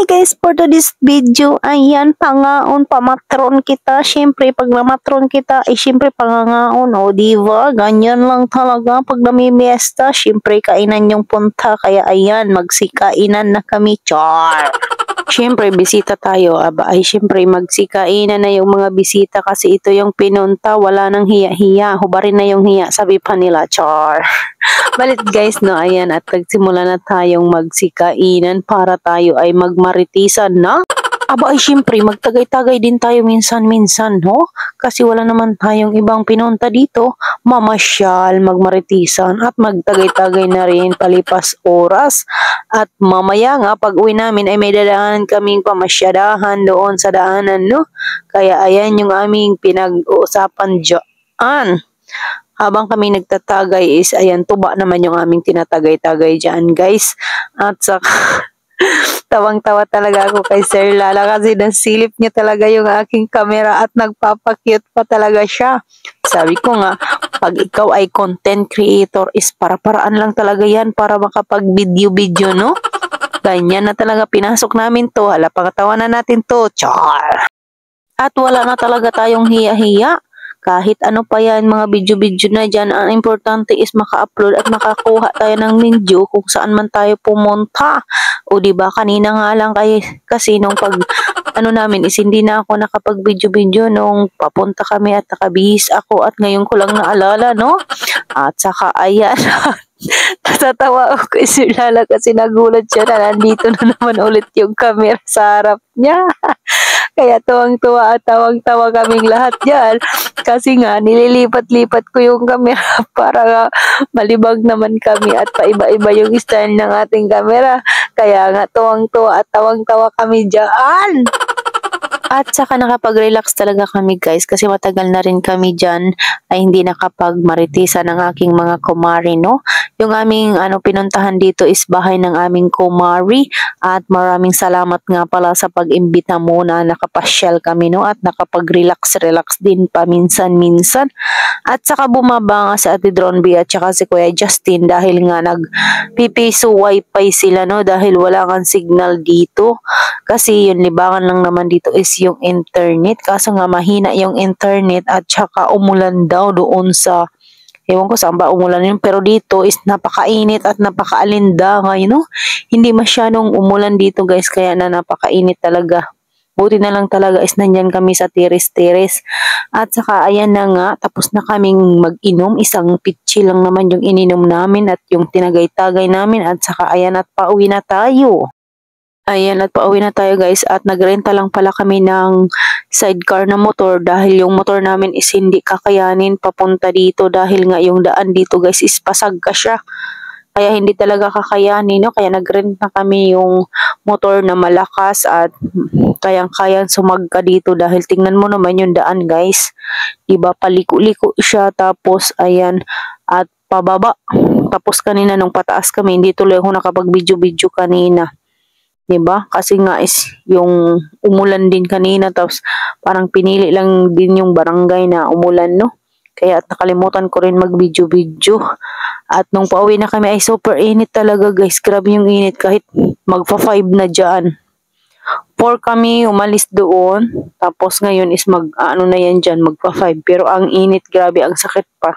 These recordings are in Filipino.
Hi guys, for today's video, ayan, pangaon, pamatron kita. Siyempre, pag namatron kita, siyempre pangangaon, o diba? Ganyan lang talaga pag namimiesta. Siyempre, kainan yung punta. Kaya ayan, magsikainan na kami, char. Siyempre, bisita tayo. Aba, ay siyempre, magsikainan na yung mga bisita kasi ito yung pinunta. Wala nang hiya-hiya. Hubarin na yung hiya, sabi pa nila, char. Balit guys, no, ayan, at nagsimula na tayong magsikainan para tayo ay magmaritisan na. Aba ay syempre, magtagay-tagay din tayo minsan-minsan, no? Kasi wala naman tayong ibang pinunta dito. Mamasyal, magmaritisan, at magtagay-tagay na rin palipas oras. At mamaya nga, pag uwi namin ay may dadaanan kaming pamasyadahan doon sa daanan, no? Kaya ayan yung aming pinag-uusapan dyan. Habang kami nagtatagay is, ayan, tuba naman yung aming tinatagay-tagay dyan, guys. At saka, tawang-tawa talaga ako kay Sir Lala kasi nasilip niya talaga yung aking camera at nagpapakyut pa talaga siya. Sabi ko nga, pag ikaw ay content creator is para-paraan lang talaga yan para makapag-video-video, no? Ganyan na talaga pinasok namin to. Hala, pangatawanan natin to. Char! At wala na talaga tayong hiya-hiya. Kahit ano pa yan, mga video-video na dyan, ang importante is maka-upload at makakuha tayo ng video kung saan man tayo pumunta. O diba, kanina nga lang kasi nung pag ano namin is hindi na ako nakapag-video-video nung papunta kami at nakabihis ako at ngayon ko lang naalala, no? At saka ayan, natatawa ako kay Sir Lala kasi nagulat siya na nandito na naman ulit yung camera sa harap niya. Kaya tuwang-tuwa at tawang-tawa kaming lahat dyan. Kasi nga, nililipat-lipat ko yung camera para nga malibag naman kami at paiba-iba yung style ng ating camera. Kaya nga, tuwang-tuwa at tawang-tawa kami dyan. At saka nakapag-relax talaga kami guys kasi matagal na rin kami dyan ay hindi nakapag-maritisan ng aking mga kumari, no? Yung aming pinuntahan dito is bahay ng aming kumari at maraming salamat nga pala sa pag-imbita mo na nakapasyal kami, no? At nakapag-relax-relax din pa minsan-minsan. At saka bumaba nga sa Ate Dronby at saka si Kuya Justin dahil nga nag-pipiso wifi sila, no? Dahil wala kang signal dito. Kasi yung libangan lang naman dito is yung internet. Kaso nga mahina yung internet at saka umulan daw doon sa, ewan ko saan ba umulan yun, pero dito is napakainit at napakaalindangay, no? Hindi masyadong umulan dito guys, kaya na napakainit talaga. Buti na lang talaga is nandyan kami sa tiris-tiris. At saka ayan na nga, tapos na kaming mag-inom. Isang pitchi lang naman yung ininom namin at yung tinagay-tagay namin. At saka ayan at pauwi na tayo. Ayan, at pauwi na tayo guys at nagrenta lang pala kami ng sidecar na motor dahil yung motor namin is hindi kakayanin papunta dito dahil nga yung daan dito guys is pasag ka siya. Kaya hindi talaga kakayanin, no? Kaya nagrent na kami yung motor na malakas at kayang-kayang sumagka dito dahil tingnan mo naman yung daan guys. Diba, paliko-liko siya tapos ayan at pababa. Tapos kanina nung pataas kami, hindi tuloy ako nakapag-video-video kanina. Diba? Kasi nga is yung umulan din kanina tapos parang pinili lang din yung barangay na umulan, no? Kaya nakalimutan ko rin mag-video-video. At nung pauwi na kami ay super init talaga guys. Grabe yung init kahit magpa-5 na dyan. 4 kami umalis doon. Tapos ngayon is na yan dyan, magpa-5. Pero ang init, grabe, ang sakit pa.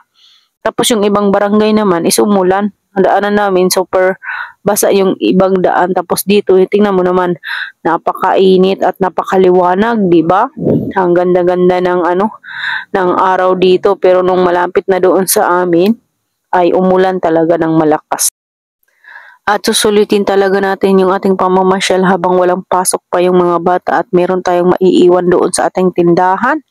Tapos yung ibang barangay naman is umulan. Ang daanan namin super basa yung ibang daan. Tapos dito, tingnan mo naman, napakainit at napakaliwanag, di ba? Ang ganda-ganda ng ng araw dito. Pero nung malapit na doon sa amin, ay umulan talaga ng malakas. At susulitin talaga natin yung ating pamamasyal habang walang pasok pa yung mga bata at meron tayong maiiwan doon sa ating tindahan.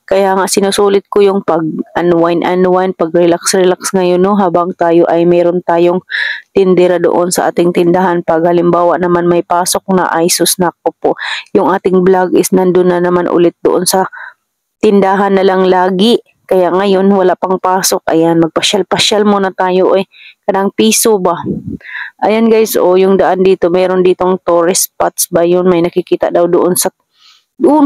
Kaya nga sinusulit ko yung pag-unwind, pag-relax-relax ngayon, no? Habang tayo ay meron tayong tindera doon sa ating tindahan. Pag halimbawa naman may pasok na ay susnako po. Yung ating vlog is nandun na naman ulit doon sa tindahan na lang lagi. Kaya ngayon wala pang pasok. Ayan, magpasyal-pasyal muna tayo kanang piso ba. Ayan guys, yung daan dito, meron ditong tourist spots ba yun? May nakikita daw doon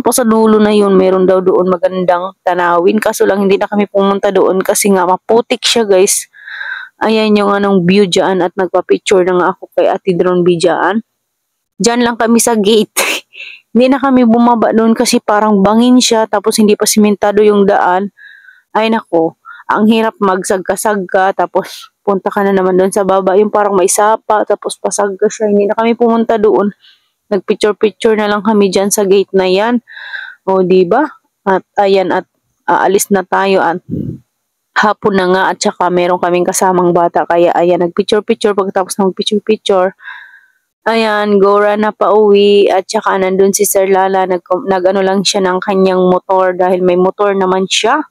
pa sa dulo na yun, meron daw doon magandang tanawin. Kaso lang hindi na kami pumunta doon kasi nga maputik siya guys. Ayan yung view dyan at nagpa-picture na nga ako kay Ate Dronby dyan. Diyan lang kami sa gate. Hindi na kami bumaba doon kasi parang bangin siya tapos hindi pa simentado yung daan. Ay nako, ang hirap magsagka-sagka tapos punta ka na naman doon sa baba yung parang may sapa tapos pasagka siya. Hindi na kami pumunta doon. Nagpicture-picture na lang kami diyan sa gate na yan. O di ba? At ayan at aalis na tayo at hapon na nga at saka meron kaming kasamang bata kaya ayan nagpicture-picture pagkatapos ng picture-picture. Ayan, Gora na pauwi at saka nandun si Sir Lala, nag-ano lang siya ng kanyang motor dahil may motor naman siya.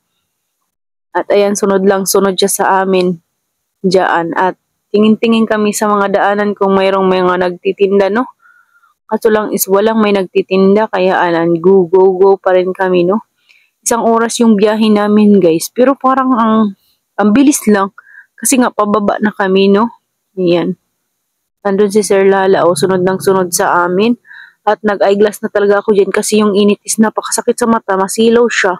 At ayan, sunod siya sa amin dyan. At tingin-tingin kami sa mga daanan kung mayroong mga nagtitinda, no? Kaso lang is walang may nagtitinda kaya alan, go, go, go pa rin kami, no? Isang oras yung biyahe namin, guys. Pero parang ang bilis lang. Kasi nga, pababa na kami, no? Ayan. Nandun si Sir Lala, sunod sa amin. At nag-eyeglass na talaga ako dyan kasi yung init is napakasakit sa mata, masilaw siya.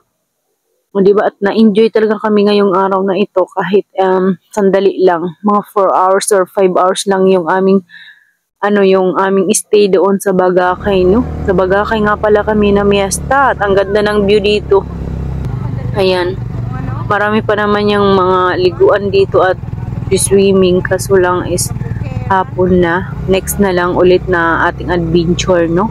O diba? At na-enjoy talaga kami ngayong araw na ito kahit sandali lang. Mga 4 hours or 5 hours lang yung aming stay doon sa Bagakay, no? Sa Bagakay nga pala kami na miesta at ang ganda ng view dito. Ayan. Marami pa naman yung mga liguan dito at swimming kaso lang is hapon na. Next na lang ulit na ating adventure, no?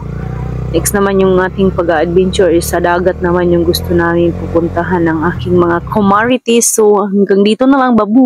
Next naman yung ating pag-adventure is sa dagat naman yung gusto namin pupuntahan ng aking mga kumarites. So hanggang dito na lang, babu!